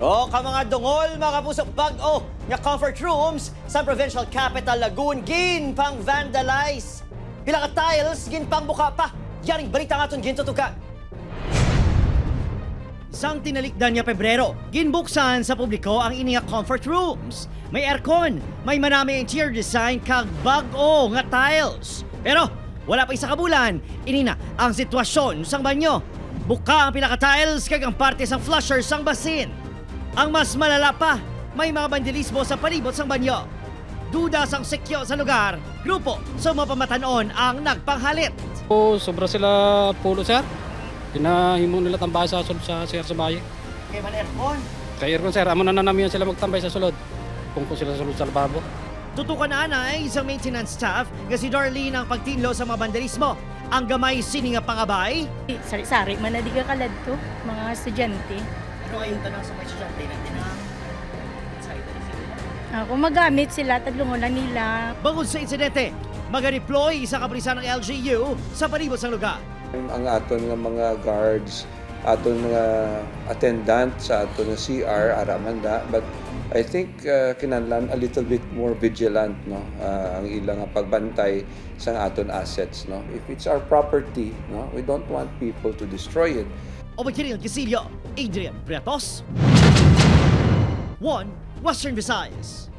O ka mga dungol, mga kapuso, bag-o nga comfort rooms sa provincial capital Lagoon, gin pang vandalize. Pila ka tiles, gin pang buka pa. Yaring balita nga itong gintutukan. Sang tinalikdan niya Pebrero, ginbuksan sa publiko ang ini nga comfort rooms. May aircon, may manami interior design kag bag-o nga tiles. Pero wala pa isa ka bulan, ini na ang sitwasyon sang banyo. Buka ang pila ka tiles kag ang parte sang flusher sang basin. Ang mas malala pa, may mga bandilismo sa palibot sang banyo. Duda sang sekyo sa lugar, grupo sa mga pamatanon ang nagpanghalit. Sobra sila pulo, sir. Pinahimo nila tambay sa sulod sa sir sa bayan. Kaya man aircon. Kaya aircon, sir, amo na nanamihan sila magtambay sa sulod. Kung sila sulod sa lababo. Tutukan na ay isang maintenance staff nga si Darlene ang pagtinlo sa mga vandalismo. Ang gamay sini nga pangabay. Sari-sari man na di ka kaladto, mga estudyante. Ano ay yung tanong sa mga estudyante natin na Kung magamit sila, taglungunan nila. bangod sa insidente, mag-deploy sa kapulisan ng LGU sa palibot sa lugar. Ang aton nga mga guards, aton nga attendant sa aton nga CR aramanda, but I think kinahanglan a little bit more vigilant, no, ang ilang nga pagbantay sa aton assets, no. If it's our property, no, we don't want people to destroy it. O magkiring ang Kisilyo, Adrian Pretos. 1 Western Visayas.